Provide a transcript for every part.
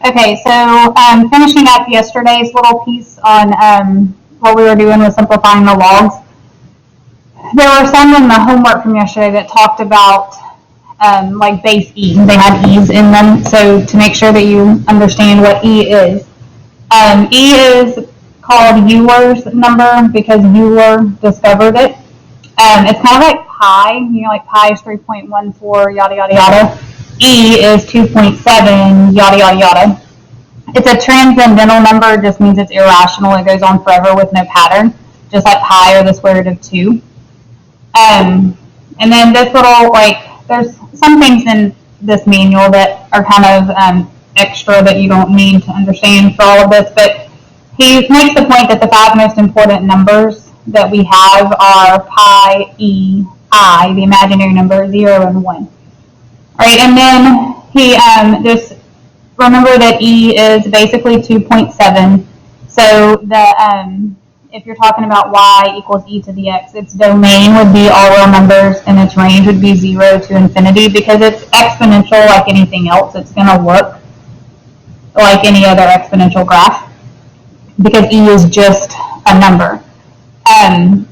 Okay, so finishing up yesterday's little piece on what we were doing with simplifying the logs. There were some in the homework from yesterday that talked about like base e. They had e's in them, so to make sure that you understand what e is. E is called Euler's number because Euler discovered it. It's kind of like pi, like pi is 3.14, yada, yada, yada. E is 2.7, yada, yada, yada. It's a transcendental number, just means it's irrational. It goes on forever with no pattern, just like pi or the square root of 2. And then this little, there's some things in this manual that are kind of extra that you don't need to understand for all of this, but he makes the point that the 5 most important numbers that we have are pi, e, I, the imaginary number, 0, and 1. All right, and then he just remember that e is basically 2.7. So the if you're talking about y equals e to the x, its domain would be all real numbers, and its range would be 0 to infinity. Because it's exponential like anything else, it's going to look like any other exponential graph, because e is just a number. And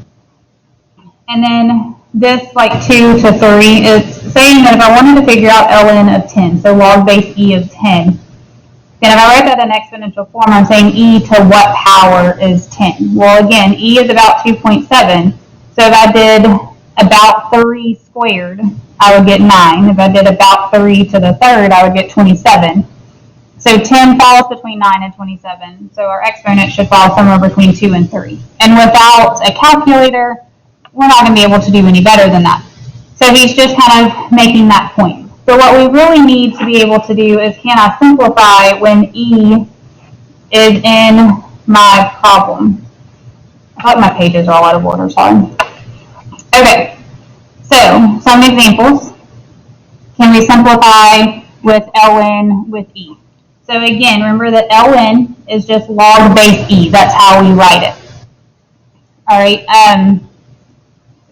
then this, 2 to 3, it's saying that if I wanted to figure out ln of 10, so log base e of 10, then if I write that in exponential form, I'm saying e to what power is 10? Well, again, e is about 2.7, so if I did about 3 squared, I would get 9. If I did about 3 to the third, I would get 27. So 10 falls between 9 and 27, so our exponent should fall somewhere between 2 and 3. And without a calculator, we're not going to be able to do any better than that. So he's just kind of making that point. So what we really need to be able to do is, can I simplify when e is in my problem? I thought my pages are all out of order, sorry. Okay, so some examples. Can we simplify with ln with e? So again, remember that ln is just log base e. That's how we write it. All right.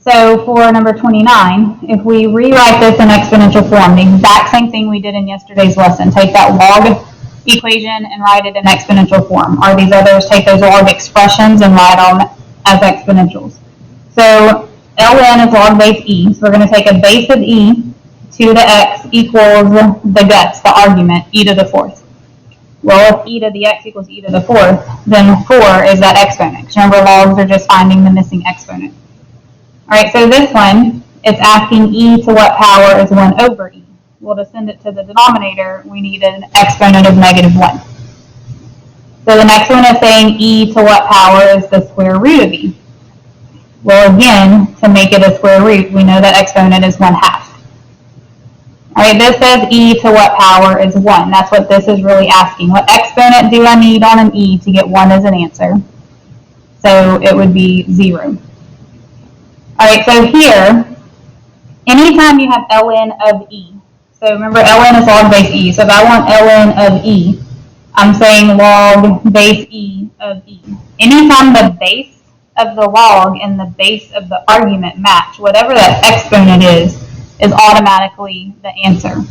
So for number 29, if we rewrite this in exponential form, the exact same thing we did in yesterday's lesson, take that log equation and write it in exponential form. Or these others, take those log expressions and write them as exponentials. So ln is log base e. So we're going to take a base of e to the x equals the guts, the argument, e to the fourth. Well, if e to the x equals e to the fourth, then 4 is that exponent. Because remember, logs are just finding the missing exponent. All right, so this one, it's asking e to what power is 1 over e. Well, to send it to the denominator, we need an exponent of negative 1. So the next one is saying e to what power is the square root of e. Well, again, to make it a square root, we know that exponent is 1/2. All right, this says e to what power is 1. That's what this is really asking. What exponent do I need on an e to get 1 as an answer? So it would be 0. All right, so here, anytime you have ln of e, so remember ln is log base e, so if I want ln of e, I'm saying log base e of e. Anytime the base of the log and the base of the argument match, whatever that exponent is automatically the answer.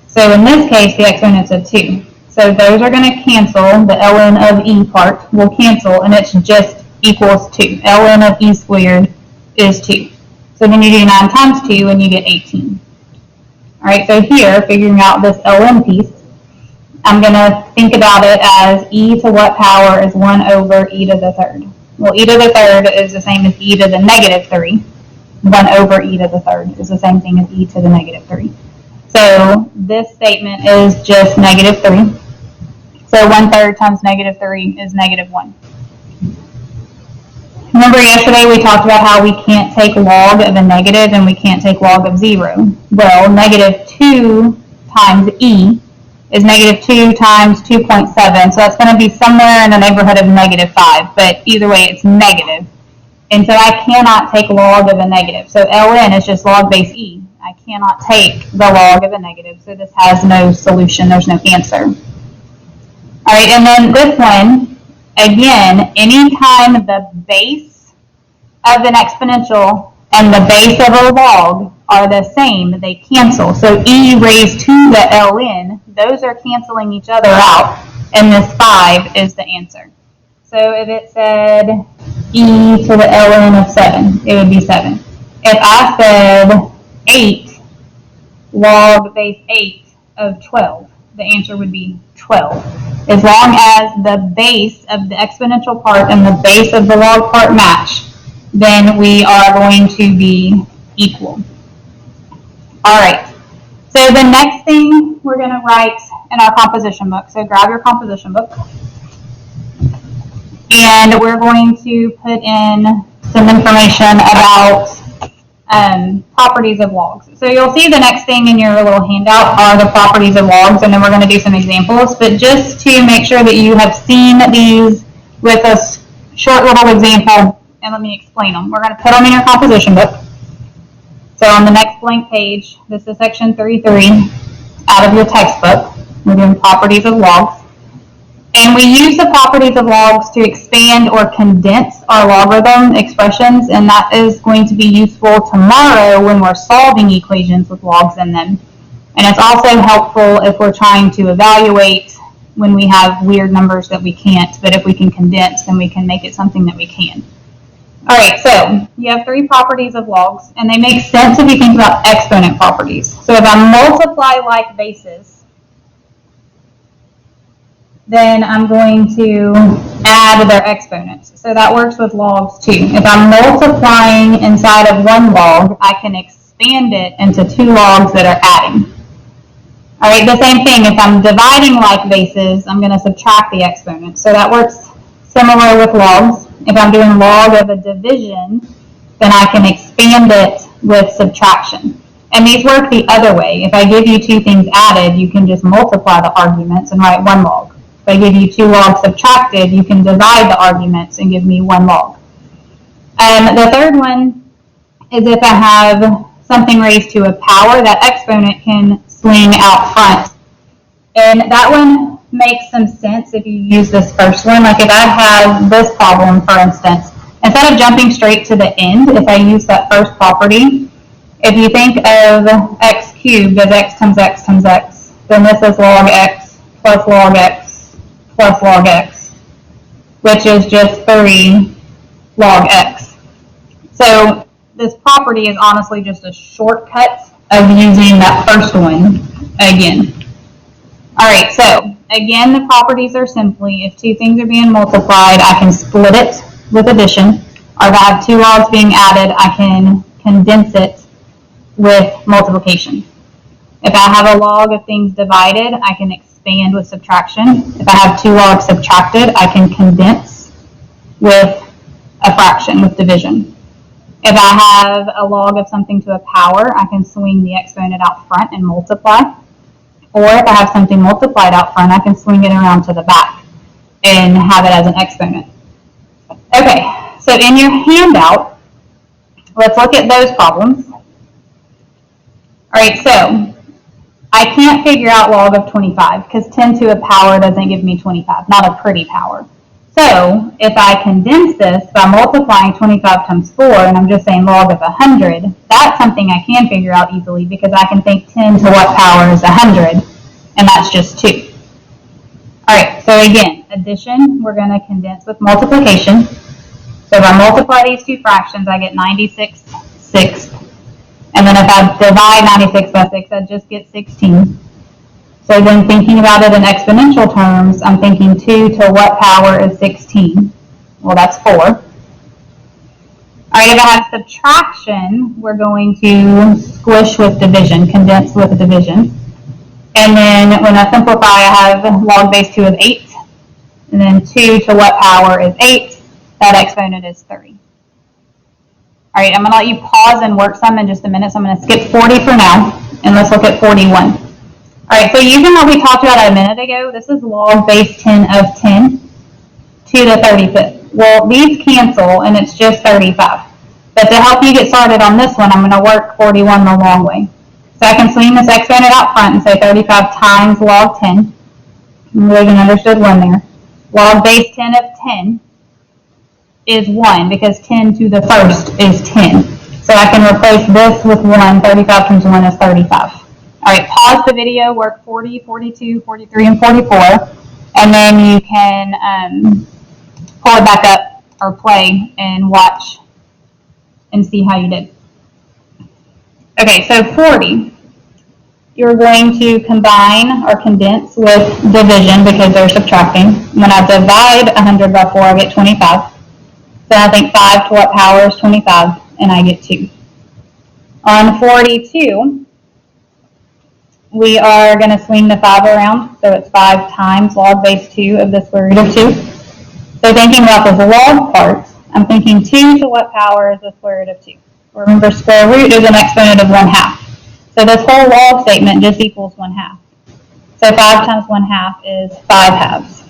So in this case, the exponent's a 2. So those are going to cancel, the ln of e part will cancel, and it's just equals 2. ln of e squared is 2. So then you do 9 times 2 and you get 18. All right, so here, figuring out this ln piece, I'm going to think about it as e to what power is 1 over e to the third. Well, e to the third is the same as e to the negative 3. 1 over e to the third is the same thing as e to the negative 3. So this statement is just negative 3. So 1/3 times negative 3 is negative 1. Remember yesterday we talked about how we can't take log of a negative and we can't take log of 0. Well, negative 2 times e is negative 2 times 2.7. So that's going to be somewhere in the neighborhood of negative 5. But either way, it's negative. And so I cannot take log of a negative. So ln is just log base e. I cannot take the log of a negative. So this has no solution. There's no answer. All right, and then this one, again, anytime the base of an exponential and the base of a log are the same, they cancel. So e raised to the ln those are canceling each other out, and this 5 is the answer. So if it said e to the ln of 7, it would be 7. If I said 8 log base 8 of 12, the answer would be 12. As long as the base of the exponential part and the base of the log part match, then we are going to be equal. All right, so the next thing we're going to write in our composition book, so grab your composition book, and we're going to put in some information about properties of logs. So you'll see the next thing in your little handout are the properties of logs, and then we're going to do some examples. But just to make sure that you have seen these with a short little example, and let me explain them. We're going to put them in your composition book. So on the next blank page, this is section 3.3 out of your textbook. We're doing properties of logs. And we use the properties of logs to expand or condense our logarithm expressions, and that is going to be useful tomorrow when we're solving equations with logs in them. And it's also helpful if we're trying to evaluate when we have weird numbers that we can't, but if we can condense, then we can make it something that we can. All right, so you have 3 properties of logs, and they make sense if you think about exponent properties. So if I multiply like bases, then I'm going to add their exponents. So that works with logs too. If I'm multiplying inside of one log, I can expand it into 2 logs that are adding. All right, the same thing, if I'm dividing like bases, I'm going to subtract the exponent. So that works similar with logs. If I'm doing log of a division, then I can expand it with subtraction. And these work the other way. If I give you 2 things added, you can just multiply the arguments and write 1 log. If I give you 2 logs subtracted, you can divide the arguments and give me 1 log. The third one is if I have something raised to a power, that exponent can swing out front. And that one makes some sense if you use this first one. Like if I have this problem, for instance, instead of jumping straight to the end, if I use that first property, if you think of x cubed as x times x times x, then this is log x plus log x plus log x, which is just 3 log x. So this property is honestly just a shortcut of using that first one again. All right, so again, the properties are simply if 2 things are being multiplied, I can split it with addition. Or if I have 2 logs being added, I can condense it with multiplication. If I have a log of things divided, I can expand with subtraction. If I have 2 logs subtracted, I can condense with a fraction, with division. If I have a log of something to a power, I can swing the exponent out front and multiply. Or if I have something multiplied out front, I can swing it around to the back and have it as an exponent. Okay, so in your handout, let's look at those problems. All right, so I can't figure out log of 25 because 10 to a power doesn't give me 25, not a pretty power. So if I condense this by multiplying 25 times 4, and I'm just saying log of 100, that's something I can figure out easily because I can think 10 to what power is 100, and that's just 2. All right, so again, addition, we're going to condense with multiplication. So if I multiply these 2 fractions, I get 96 sixths. And then if I divide 96 by 6, I just get 16. So then thinking about it in exponential terms, I'm thinking 2 to what power is 16? Well, that's 4. All right, if I have subtraction, we're going to squish with division, condense with division. And then when I simplify, I have log base 2 of 8. And then 2 to what power is 8? That exponent is 3. All right, I'm going to let you pause and work some in just a minute. So I'm going to skip 40 for now, and let's look at 41. All right, so using what we talked about a minute ago, this is log base 10 of 10 to the 35th. Well, these cancel, and it's just 35. But to help you get started on this one, I'm going to work 41 the long way. So I can swing this exponent out front and say 35 times log 10. I'm leaving understood 1 there. Log base 10 of 10 is 1 because 10 to the first is 10. So I can replace this with 1. 35 times 1 is 35. All right, pause the video, work 40, 42, 43, and 44, and then you can pull it back up or play and watch and see how you did. Okay, so 40, you're going to combine or condense with division because they're subtracting. When I divide 100 by 4, I get 25. So I think 5 to what power is 25, and I get 2. On 42, we are going to swing the 5 around, so it's 5 times log base 2 of the square root of 2. So thinking about this log part, I'm thinking 2 to what power is the square root of 2? Remember, square root is an exponent of 1/2. So this whole log statement just equals 1/2. So 5 times 1/2 is 5/2.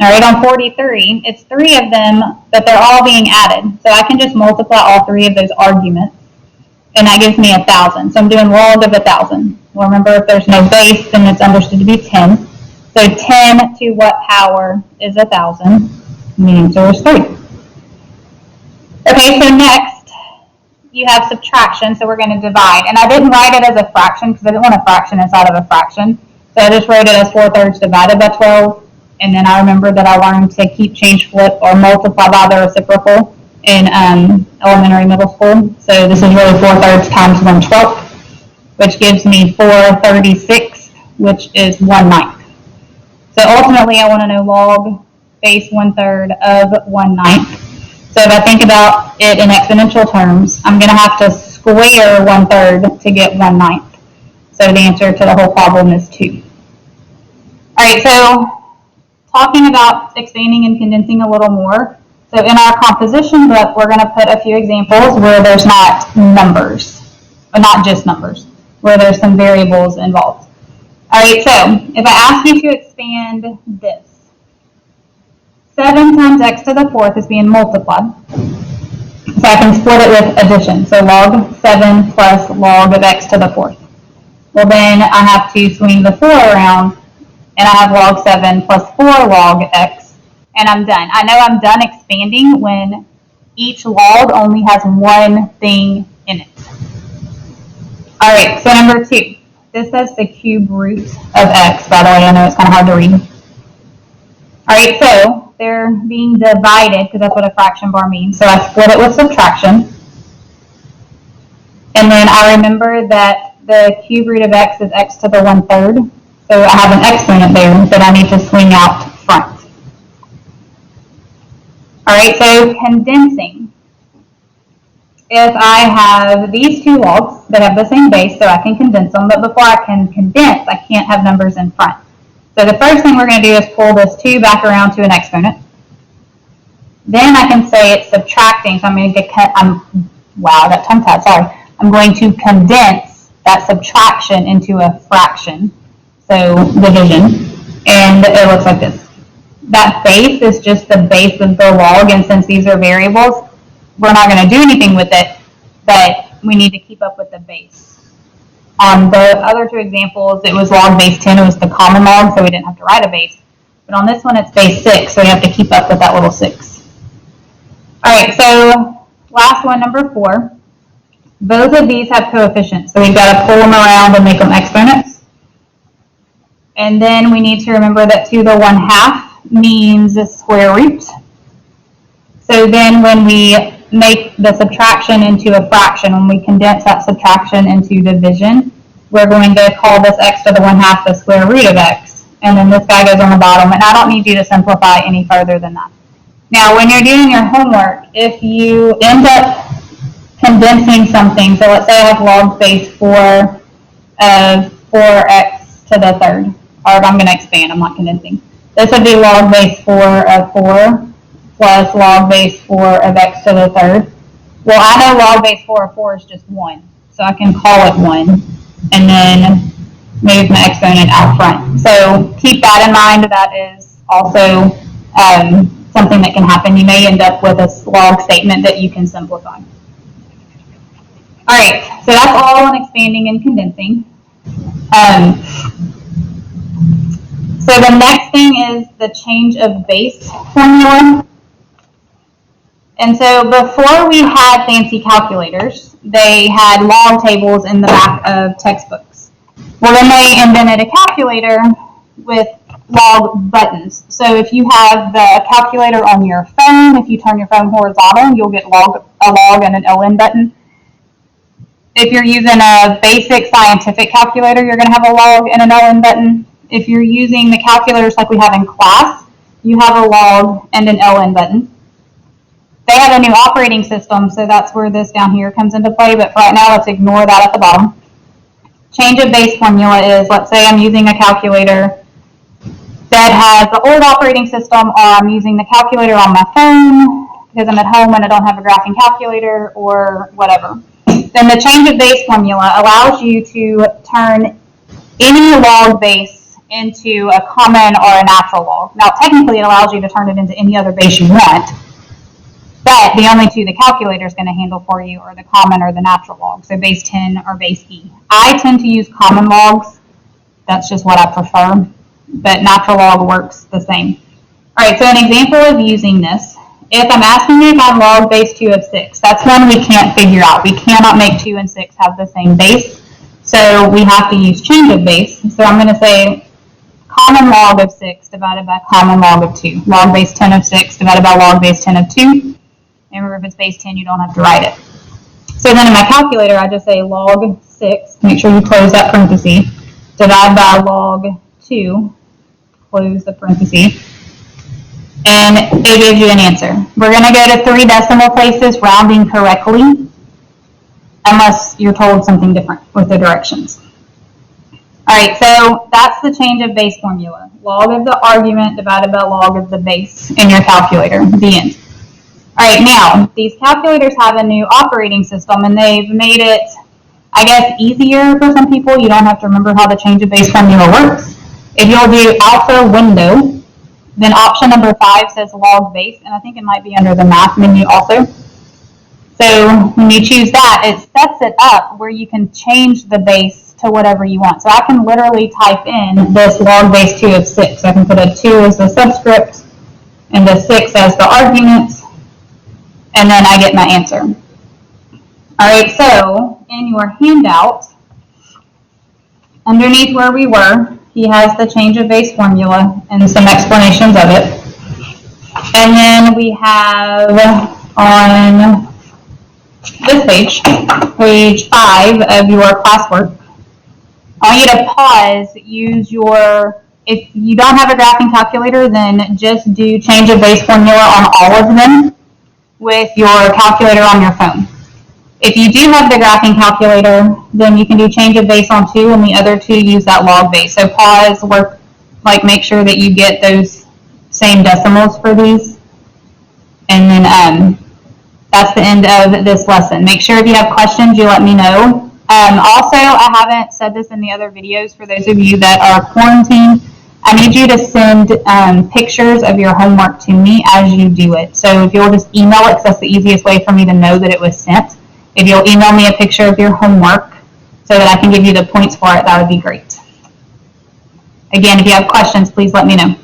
All right, on 43, it's 3 of them, but they're all being added. So I can just multiply all 3 of those arguments, and that gives me 1,000. So I'm doing log of 1,000. Well, remember, if there's no base, then it's understood to be 10. So 10 to what power is 1,000? And the answer is 3. Okay, so next, you have subtraction, so we're going to divide. And I didn't write it as a fraction because I didn't want a fraction inside of a fraction. So I just wrote it as 4/3 divided by 12. And then I remembered that I learned to keep, change, flip, or multiply by the reciprocal in elementary, middle school. So this is really 4/3 times 1/12, which gives me 4/36, which is 1/9. So ultimately, I want to know log base 1/3 of 1/9. So if I think about it in exponential terms, I'm going to have to square 1/3 to get 1/9. So the answer to the whole problem is 2. All right, so talking about expanding and condensing a little more. So in our composition book, we're going to put a few examples where there's not numbers, or not just numbers, where there's some variables involved. All right, so if I ask you to expand this, 7 times x to the 4th is being multiplied. So I can split it with addition. So log 7 plus log of x to the 4th. Well, then I have to swing the 4 around, and I have log 7 plus 4 log x, and I'm done. I know I'm done expanding when each log only has one thing in it. All right, so number 2. This says the cube root of x. By the way, I know it's kind of hard to read. All right, so they're being divided because that's what a fraction bar means. So I split it with subtraction. And then I remember that the cube root of x is x to the 1/3. So I have an exponent there that I need to swing out front. All right, so condensing. If I have these two logs that have the same base, so I can condense them, but before I can condense, I can't have numbers in front. So the first thing we're going to do is pull this 2 back around to an exponent. Then I can say it's subtracting, so I'm going to get, wow, that tongue-tied, sorry. I'm going to condense that subtraction into a fraction, so division, and it looks like this. That base is just the base of the log, and since these are variables, we're not going to do anything with it, but we need to keep up with the base. On the other 2 examples, it was log base 10, it was the common log, so we didn't have to write a base. But on this one, it's base 6, so we have to keep up with that little 6. All right, so last one, number 4. Both of these have coefficients, so we've got to pull them around and make them exponents. And then we need to remember that 2 to the 1/2 means a square root. So then when we make the subtraction into a fraction, when we condense that subtraction into division, we're going to call this x to the 1/2 the square root of x. And then this guy goes on the bottom, and I don't need you to simplify any further than that. Now, when you're doing your homework, if you end up condensing something, so let's say I have log base 4 of 4x to the 3rd, or if I'm going to expand, I'm not condensing. This would be log base 4 of 4 plus log base 4 of x to the 3rd. Well, I know log base 4 of 4 is just 1, so I can call it 1, and then move my exponent out front. So keep that in mind. That is also something that can happen. You may end up with a log statement that you can simplify. All right, so that's all on expanding and condensing. So the next thing is the change of base formula. And so before we had fancy calculators, they had log tables in the back of textbooks. Well, then they invented a calculator with log buttons. So if you have the calculator on your phone, if you turn your phone horizontal, you'll get a log and an LN button. If you're using a basic scientific calculator, you're going to have a log and an LN button. If you're using the calculators like we have in class, you have a log and an LN button. They have a new operating system, so that's where this down here comes into play, but for right now, let's ignore that at the bottom. Change of base formula is, let's say I'm using a calculator that has the old operating system, or I'm using the calculator on my phone because I'm at home and I don't have a graphing calculator or whatever. Then the change of base formula allows you to turn any log base into a common or a natural log. Now, technically, it allows you to turn it into any other base you want, but the only two the calculator is going to handle for you are the common or the natural log, so base 10 or base E. I tend to use common logs. That's just what I prefer, but natural log works the same. All right, so an example of using this, if I'm asking you if I'm log base 2 of 6, that's one we can't figure out. We cannot make 2 and 6 have the same base, so we have to use change of base. So I'm going to say common log of 6 divided by common log of 2. Log base 10 of 6 divided by log base 10 of 2. And remember, if it's base 10, you don't have to write it. So then in my calculator, I just say log 6, make sure you close that parenthesis, divide by log 2, close the parenthesis, and it gives you an answer. We're going to go to 3 decimal places, rounding correctly, unless you're told something different with the directions. All right, so that's the change of base formula. Log of the argument divided by log of the base in your calculator, the end. All right, now, these calculators have a new operating system, and they've made it, I guess, easier for some people. You don't have to remember how the change of base formula works. If you'll do Alpha window, then option number 5 says log base, and I think it might be under the math menu also. So when you choose that, it sets it up where you can change the base to whatever you want. So I can literally type in this log base 2 of 6. I can put a 2 as the subscript and the 6 as the argument, and then I get my answer. All right, so in your handout, underneath where we were, he has the change of base formula and some explanations of it. And then we have on this page, page 5 of your classwork, I want you to pause, use your, if you don't have a graphing calculator, then just do change of base formula on all of them with your calculator on your phone. If you do have the graphing calculator, then you can do change of base on 2, and the other 2 use that log base. So pause, work, like make sure that you get those same decimals for these. And then that's the end of this lesson. Make sure if you have questions, you let me know. Also, I haven't said this in the other videos, for those of you that are quarantined, I need you to send pictures of your homework to me as you do it. So if you'll just email it, because that's the easiest way for me to know that it was sent. If you'll email me a picture of your homework so that I can give you the points for it, that would be great. Again, if you have questions, please let me know.